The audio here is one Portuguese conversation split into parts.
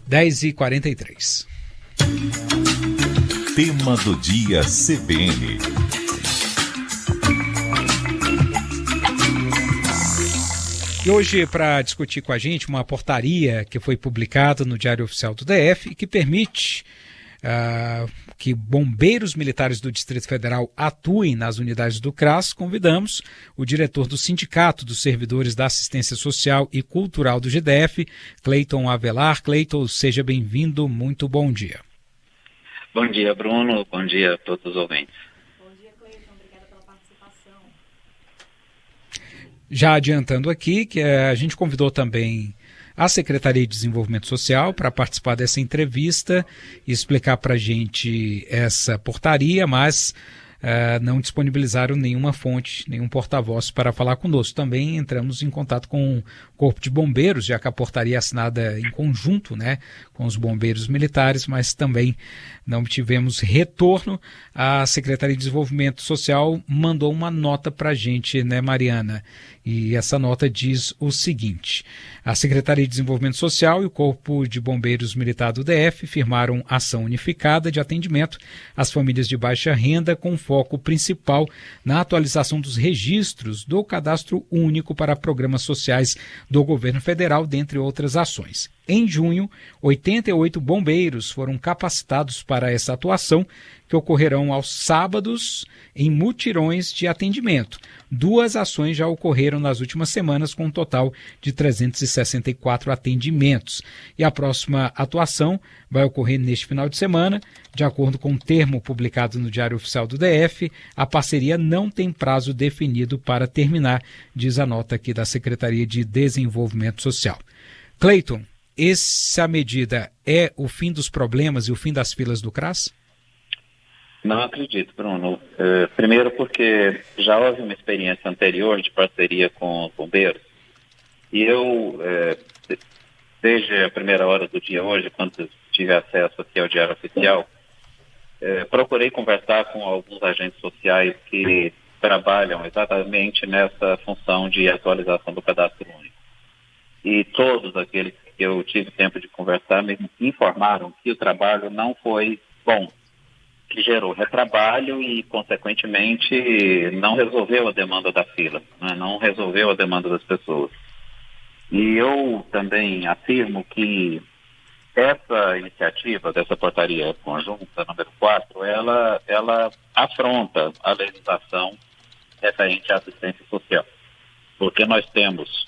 10h43. Tema do dia CBN. E hoje, para discutir com a gente uma portaria que foi publicada no Diário Oficial do DF e que permite que bombeiros militares do Distrito Federal atuem nas unidades do CRAS, convidamos o diretor do Sindicato dos Servidores da Assistência Social e Cultural do GDF, Cleiton Avelar. Cleiton, seja bem-vindo, muito bom dia. Bom dia, Bruno, bom dia a todos os ouvintes. Bom dia, Cleiton, obrigada pela participação. Já adiantando aqui que a gente convidou também a Secretaria de Desenvolvimento Social para participar dessa entrevista e explicar para a gente essa portaria, mas não disponibilizaram nenhuma fonte, nenhum porta-voz para falar conosco. Também entramos em contato com o Corpo de Bombeiros, já que a portaria é assinada em conjunto, né, com os bombeiros militares, mas também não tivemos retorno. A Secretaria de Desenvolvimento Social mandou uma nota para a gente, né, Mariana? E essa nota diz o seguinte: a Secretaria de Desenvolvimento Social e o Corpo de Bombeiros Militar do DF firmaram ação unificada de atendimento às famílias de baixa renda, com foco principal na atualização dos registros do Cadastro Único para Programas Sociais do Governo Federal, dentre outras ações. Em junho, 88 bombeiros foram capacitados para essa atuação, que ocorrerão aos sábados em mutirões de atendimento. 2 ações já ocorreram nas últimas semanas, com um total de 364 atendimentos. E a próxima atuação vai ocorrer neste final de semana. De acordo com o termo publicado no Diário Oficial do DF, a parceria não tem prazo definido para terminar, diz a nota aqui da Secretaria de Desenvolvimento Social. Cleiton, essa medida é o fim dos problemas e o fim das filas do CRAS? Não acredito, Bruno. Primeiro porque já houve uma experiência anterior de parceria com os bombeiros e eu, desde a primeira hora do dia hoje, quando tive acesso aqui ao Diário Oficial, procurei conversar com alguns agentes sociais que trabalham exatamente nessa função de atualização do Cadastro Único. E todos aqueles que eu tive tempo de conversar me informaram que o trabalho não foi bom, que gerou retrabalho e, consequentemente, não resolveu a demanda da fila, né? Não resolveu a demanda das pessoas. E eu também afirmo que essa iniciativa dessa portaria conjunta número 4, ela afronta a legislação referente à assistência social, porque nós temos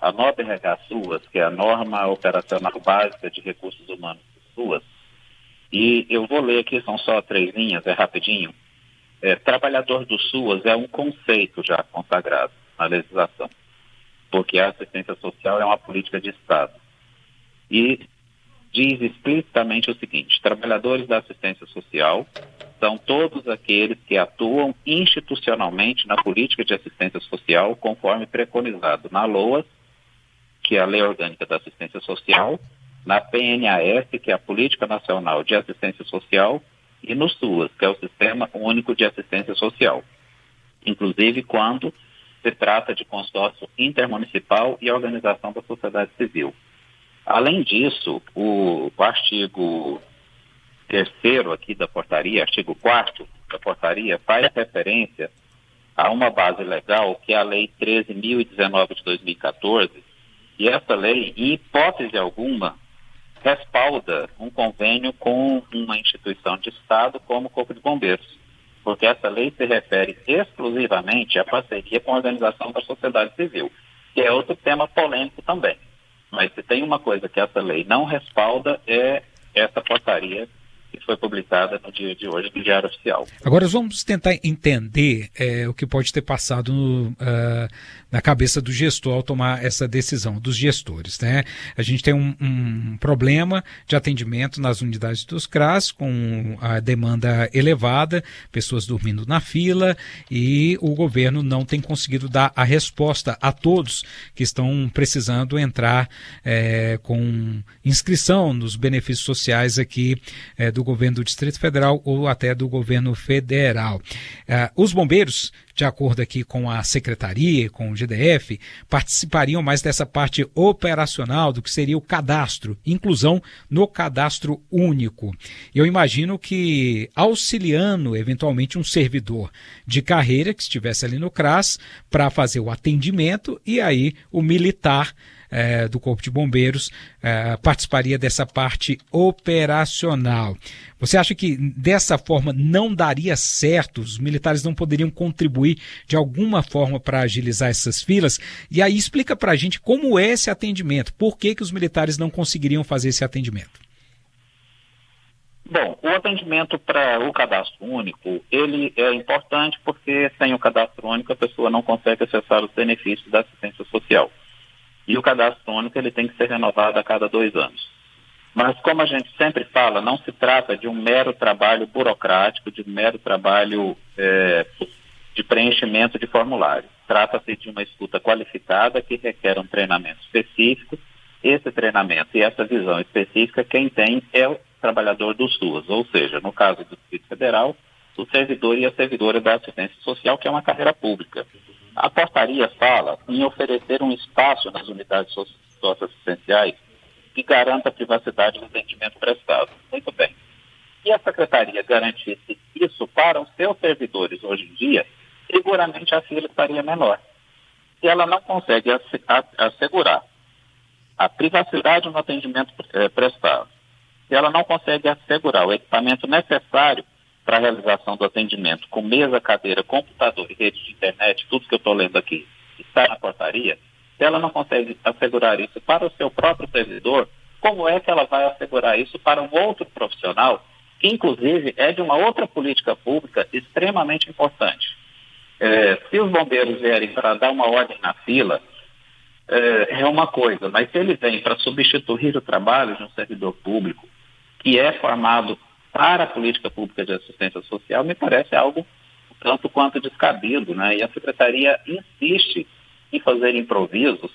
a NOBRH SUAS, que é a Norma Operacional Básica de Recursos Humanos SUAS, e eu vou ler aqui, são só 3 linhas, é rapidinho. Trabalhador do SUAS é um conceito já consagrado na legislação, porque a assistência social é uma política de Estado. E diz explicitamente o seguinte: trabalhadores da assistência social são todos aqueles que atuam institucionalmente na política de assistência social, conforme preconizado na LOAS, que é a Lei Orgânica da Assistência Social, na PNAS, que é a Política Nacional de Assistência Social, e no SUAS, que é o Sistema Único de Assistência Social, inclusive quando se trata de consórcio intermunicipal e organização da sociedade civil. Além disso, o artigo 3º aqui da portaria, artigo 4º da portaria, faz referência a uma base legal, que é a Lei 13.019 de 2014, e essa lei, em hipótese alguma, respalda um convênio com uma instituição de Estado como o Corpo de Bombeiros, porque essa lei se refere exclusivamente à parceria com a organização da sociedade civil, que é outro tema polêmico também. Mas se tem uma coisa que essa lei não respalda, é essa portaria que foi publicada no dia de hoje no Diário Oficial. Agora vamos tentar entender o que pode ter passado na cabeça do gestor ao tomar essa decisão, dos gestores, né? A gente tem um problema de atendimento nas unidades dos CRAS, com a demanda elevada, pessoas dormindo na fila, e o governo não tem conseguido dar a resposta a todos que estão precisando entrar com inscrição nos benefícios sociais aqui do governo governo do Distrito Federal ou até do governo federal. Os bombeiros, de acordo aqui com a Secretaria, com o GDF, participariam mais dessa parte operacional do que seria o cadastro, inclusão no cadastro único. Eu imagino que auxiliando eventualmente um servidor de carreira que estivesse ali no CRAS para fazer o atendimento, e aí o militar do Corpo de Bombeiros participaria dessa parte operacional. Você acha que dessa forma não daria certo? Os militares não poderiam contribuir de alguma forma para agilizar essas filas? E aí explica para a gente como é esse atendimento, por que os militares não conseguiriam fazer esse atendimento? Bom, o atendimento para o cadastro único, ele é importante porque sem o cadastro único a pessoa não consegue acessar os benefícios da assistência social. E o cadastro único ele tem que ser renovado a cada 2 anos. Mas como a gente sempre fala, não se trata de um mero trabalho burocrático, de um mero trabalho de preenchimento de formulário. Trata-se de uma escuta qualificada que requer um treinamento específico. Esse treinamento e essa visão específica, quem tem é o trabalhador do SUAS, ou seja, no caso do Distrito Federal, o servidor e a servidora da assistência social, que é uma carreira pública. A portaria fala em oferecer um espaço nas unidades socioassistenciais que garanta a privacidade do atendimento prestado. Muito bem. Se a Secretaria garantisse isso para os seus servidores hoje em dia, seguramente a fila estaria menor. Se ela não consegue assegurar a privacidade no atendimento prestado, se ela não consegue assegurar o equipamento necessário para a realização do atendimento, com mesa, cadeira, computador e rede de internet, tudo que eu estou lendo aqui está na portaria, se ela não consegue assegurar isso para o seu próprio servidor, como é que ela vai assegurar isso para um outro profissional, que inclusive é de uma outra política pública extremamente importante? Se os bombeiros vierem para dar uma ordem na fila, é uma coisa, mas se ele vem para substituir o trabalho de um servidor público que é formado para a política pública de assistência social, me parece algo tanto quanto descabido, né? E a Secretaria insiste em fazer improvisos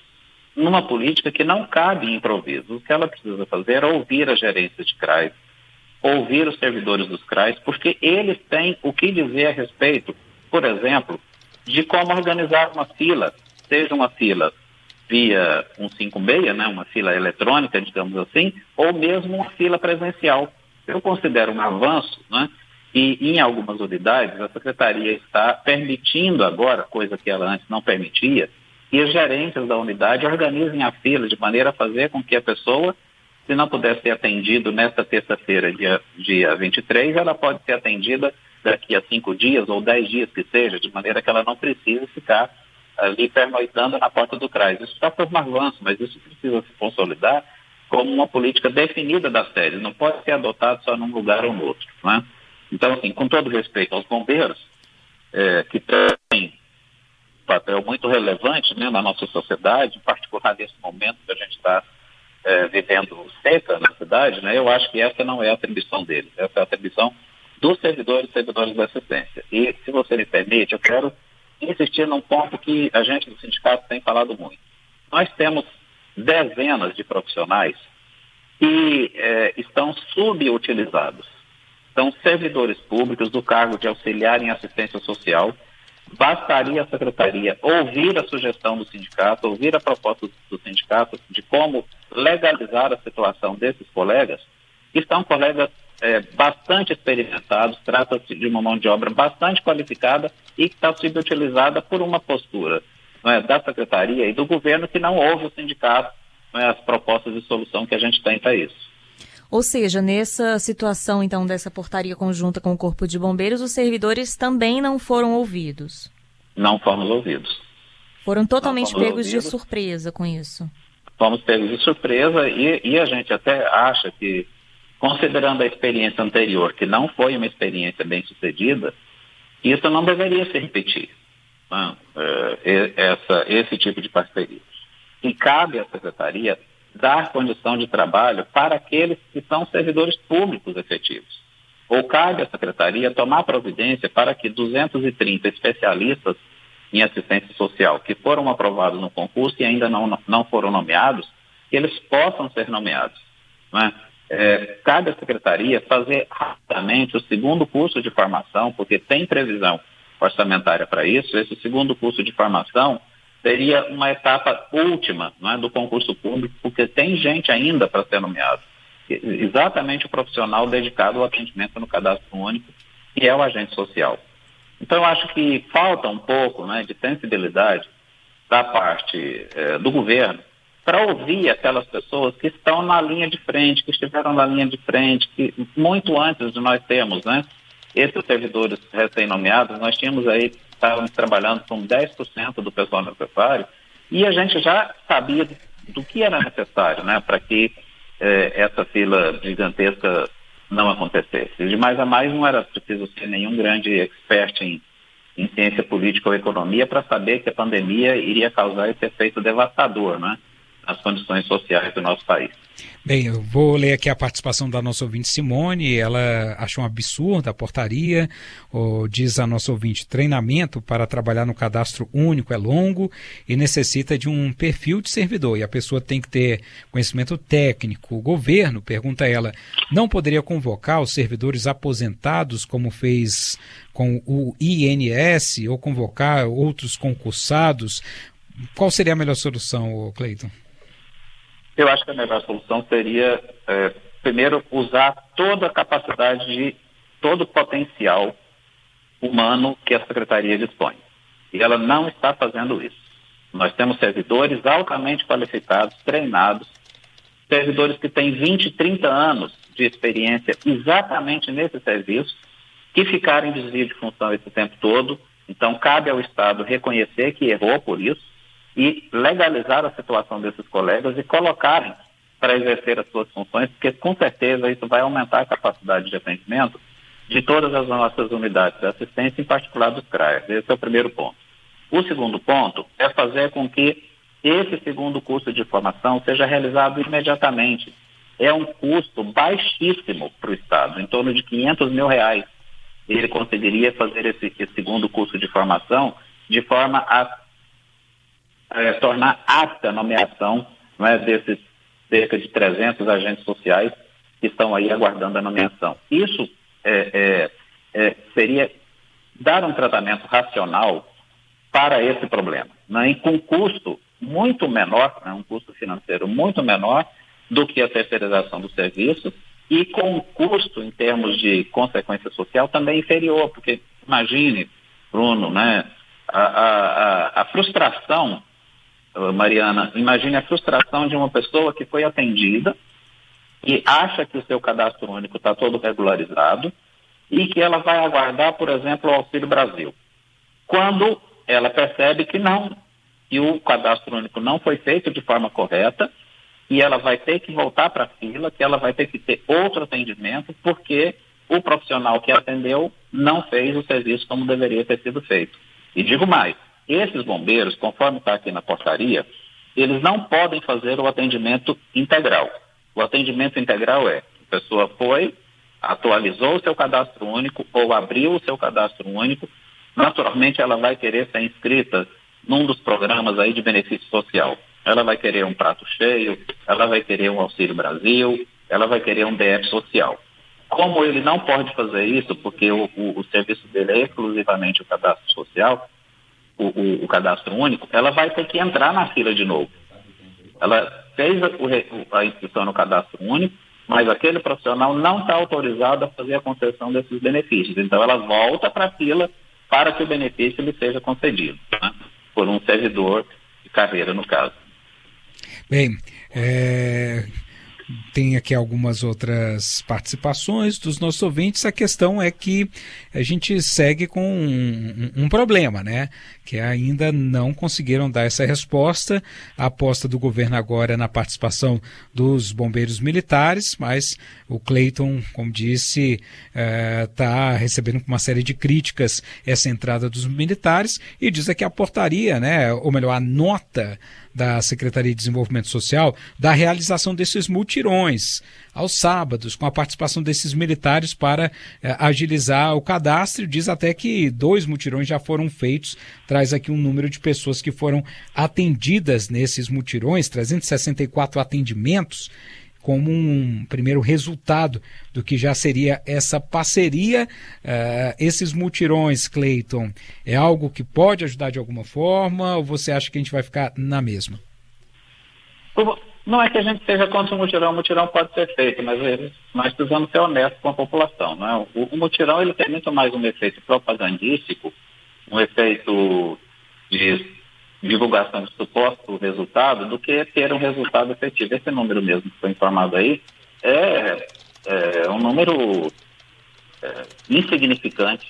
numa política que não cabe em improvisos. O que ela precisa fazer é ouvir a gerência de CRAS, ouvir os servidores dos CRAS, porque eles têm o que dizer a respeito, por exemplo, de como organizar uma fila, seja uma fila via 156, né, uma fila eletrônica, digamos assim, ou mesmo uma fila presencial. Eu considero um avanço, né? E em algumas unidades a Secretaria está permitindo agora, coisa que ela antes não permitia, que os gerentes da unidade organizem a fila de maneira a fazer com que a pessoa, se não puder ser atendido nesta terça-feira, dia 23, ela pode ser atendida daqui a 5 dias ou 10 dias que seja, de maneira que ela não precise ficar ali pernoitando na porta do CRAS. Isso está por um avanço, mas isso precisa se consolidar como uma política definida da série, não pode ser adotado só num lugar ou no outro, né? Então, assim, com todo respeito aos bombeiros, que têm um papel muito relevante, né, na nossa sociedade, em particular nesse momento que a gente está vivendo seca na cidade, né, eu acho que essa não é a atribuição deles, essa é a atribuição dos servidores e servidores da assistência. E, se você me permite, eu quero insistir num ponto que a gente do sindicato tem falado muito. Nós temos dezenas de profissionais que estão subutilizados. São servidores públicos do cargo de auxiliar em assistência social. Bastaria a Secretaria ouvir a sugestão do sindicato, ouvir a proposta do sindicato de como legalizar a situação desses colegas, que são colegas bastante experimentados, trata-se de uma mão de obra bastante qualificada e que está subutilizada por uma postura, não é, da Secretaria e do governo que não ouve o sindicato, não é, as propostas de solução que a gente tem para isso. Ou seja, nessa situação, então, dessa portaria conjunta com o Corpo de Bombeiros, os servidores também não foram ouvidos? Não fomos ouvidos. Foram totalmente pegos de surpresa com isso? Fomos pegos de surpresa e a gente até acha que, considerando a experiência anterior, que não foi uma experiência bem sucedida, isso não deveria se repetir, né? Esse tipo de parceria. E cabe à Secretaria dar condição de trabalho para aqueles que são servidores públicos efetivos. Ou cabe à Secretaria tomar providência para que 230 especialistas em assistência social que foram aprovados no concurso e ainda não foram nomeados, que eles possam ser nomeados, né? cabe à Secretaria fazer rapidamente o segundo curso de formação, porque tem previsão orçamentária para isso. Esse segundo curso de formação seria uma etapa última, não é, do concurso público, porque tem gente ainda para ser nomeado. Exatamente o profissional dedicado ao atendimento no cadastro único, que é o agente social. Então, eu acho que falta um pouco, né, de sensibilidade da parte do governo para ouvir aquelas pessoas que estão na linha de frente, que estiveram na linha de frente, que muito antes de nós termos, né, esses servidores recém-nomeados, nós estávamos trabalhando com 10% do pessoal necessário, e a gente já sabia do que era necessário, né, para que essa fila gigantesca não acontecesse. De mais a mais, não era preciso ser nenhum grande expert em ciência política ou economia para saber que a pandemia iria causar esse efeito devastador, né, nas condições sociais do nosso país. Bem, eu vou ler aqui a participação da nossa ouvinte Simone. Ela achou um absurdo a portaria. Diz a nossa ouvinte: treinamento para trabalhar no cadastro único é longo e necessita de um perfil de servidor, e a pessoa tem que ter conhecimento técnico. O governo, pergunta ela, não poderia convocar os servidores aposentados como fez com o INS, ou convocar outros concursados? Qual seria a melhor solução, Cleiton? Eu acho que a melhor solução seria, primeiro, usar toda a capacidade, todo o potencial humano que a Secretaria dispõe. E ela não está fazendo isso. Nós temos servidores altamente qualificados, treinados, servidores que têm 20, 30 anos de experiência exatamente nesse serviço, que ficaram em desvio de função esse tempo todo. Então, cabe ao Estado reconhecer que errou por isso e legalizar a situação desses colegas e colocarem para exercer as suas funções, porque com certeza isso vai aumentar a capacidade de atendimento de todas as nossas unidades de assistência, em particular dos CRAES. Esse é o primeiro ponto. O segundo ponto é fazer com que esse segundo curso de formação seja realizado imediatamente. É um custo baixíssimo para o Estado, em torno de R$500 mil. Ele conseguiria fazer esse segundo curso de formação de forma a tornar apta a nomeação, não é, desses cerca de 300 agentes sociais que estão aí aguardando a nomeação. Isso seria dar um tratamento racional para esse problema, né, e com custo muito menor, né, um custo financeiro muito menor do que a terceirização do serviço, e com um custo em termos de consequência social também inferior, porque imagine, Bruno, né, a frustração, Mariana, imagine a frustração de uma pessoa que foi atendida e acha que o seu cadastro único está todo regularizado e que ela vai aguardar, por exemplo, o Auxílio Brasil. Quando ela percebe que não, que o cadastro único não foi feito de forma correta, e ela vai ter que voltar para a fila, que ela vai ter que ter outro atendimento, porque o profissional que atendeu não fez o serviço como deveria ter sido feito. E digo mais, esses bombeiros, conforme está aqui na portaria, eles não podem fazer o atendimento integral. O atendimento integral é: a pessoa foi, atualizou o seu cadastro único ou abriu o seu cadastro único, naturalmente ela vai querer ser inscrita num dos programas aí de benefício social. Ela vai querer um prato cheio, ela vai querer um Auxílio Brasil, ela vai querer um DF social. Como ele não pode fazer isso, porque o serviço dele é exclusivamente o cadastro social, o cadastro único, ela vai ter que entrar na fila de novo. Ela fez a inscrição no cadastro único, mas aquele profissional não está autorizado a fazer a concessão desses benefícios. Então ela volta para a fila para que o benefício lhe seja concedido, né, por um servidor de carreira, no caso. Bem, tem aqui algumas outras participações dos nossos ouvintes. A questão é que a gente segue com um problema, né? Que ainda não conseguiram dar essa resposta. A aposta do governo agora é na participação dos bombeiros militares, mas o Cleiton, como disse, está recebendo uma série de críticas essa entrada dos militares, e diz aqui a portaria, né? Ou melhor, a nota da Secretaria de Desenvolvimento Social da realização desses mutirões aos sábados, com a participação desses militares para agilizar o cadastro. Diz até que 2 mutirões já foram feitos, traz aqui um número de pessoas que foram atendidas nesses mutirões, 364 atendimentos, como um primeiro resultado do que já seria essa parceria. Esses mutirões, Cleiton, é algo que pode ajudar de alguma forma ou você acha que a gente vai ficar na mesma? Não é que a gente seja contra o mutirão pode ser feito, mas nós precisamos ser honestos com a população. Não é? O mutirão ele tem muito mais um efeito propagandístico, um efeito de divulgação de suposto resultado, do que ter um resultado efetivo. Esse número mesmo que foi informado aí é um número insignificante,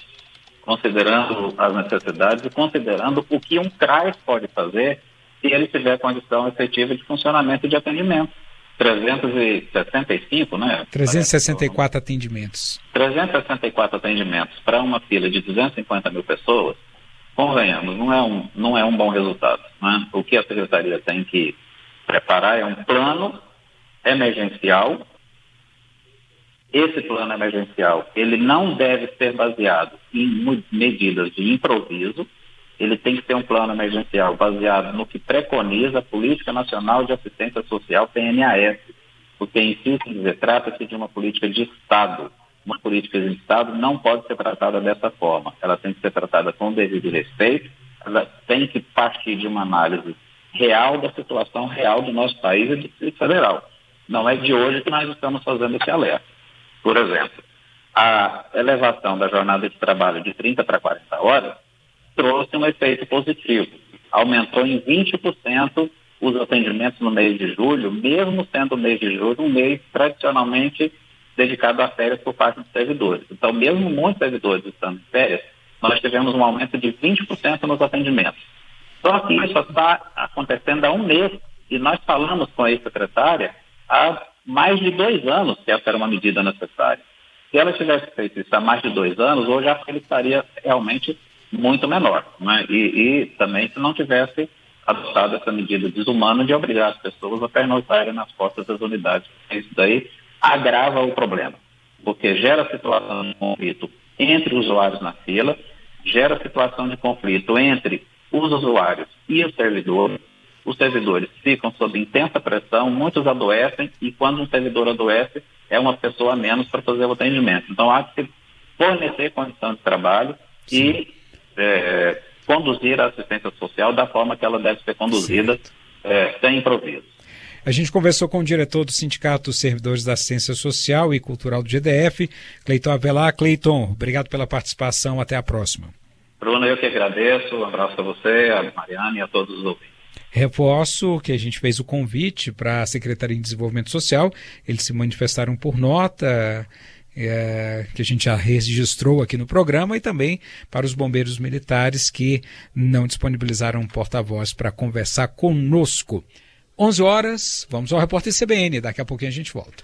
considerando as necessidades e considerando o que um CRAS pode fazer se ele tiver condição efetiva de funcionamento e de atendimento. 365, né? 364 atendimentos. 364 atendimentos para uma fila de 250 mil pessoas, convenhamos, não é um bom resultado. Né? O que a Secretaria tem que preparar é um plano emergencial. Esse plano emergencial, ele não deve ser baseado em medidas de improviso. Ele tem que ter um plano emergencial baseado no que preconiza a Política Nacional de Assistência Social, PNAS, porque, insisto em dizer, trata-se de uma política de Estado. Uma política de Estado não pode ser tratada dessa forma. Ela tem que ser tratada com o devido respeito, ela tem que partir de uma análise real da situação real do nosso país e do Distrito Federal. Não é de hoje que nós estamos fazendo esse alerta. Por exemplo, a elevação da jornada de trabalho de 30 para 40 horas trouxe um efeito positivo. Aumentou em 20% os atendimentos no mês de julho, mesmo sendo o mês de julho um mês tradicionalmente dedicado a férias por parte dos servidores. Então, mesmo muitos servidores estando em férias, nós tivemos um aumento de 20% nos atendimentos. Só que isso está acontecendo há um mês e nós falamos com a ex-secretária há mais de 2 anos que essa era uma medida necessária. Se ela tivesse feito isso há mais de 2 anos, hoje a fila estaria realmente muito menor, né? E também se não tivesse adotado essa medida desumana de obrigar as pessoas a pernoitarem nas portas das unidades. Isso daí agrava o problema, porque gera situação de conflito entre os usuários na fila, gera situação de conflito entre os usuários e os servidores. Os servidores ficam sob intensa pressão, muitos adoecem, e quando um servidor adoece, é uma pessoa a menos para fazer o atendimento. Então, há que fornecer condição de trabalho e conduzir a assistência social da forma que ela deve ser conduzida, sem improviso. A gente conversou com o diretor do Sindicato dos Servidores da Assistência Social e Cultural do GDF, Cleiton Avelar. Cleiton, obrigado pela participação, até a próxima. Bruno, eu que agradeço, um abraço a você, a Mariana e a todos os ouvintes. Reforço que a gente fez o convite para a Secretaria de Desenvolvimento Social, eles se manifestaram por nota, que a gente já registrou aqui no programa, e também para os bombeiros militares que não disponibilizaram um porta-voz para conversar conosco. 11 horas, vamos ao repórter CBN, daqui a pouquinho a gente volta.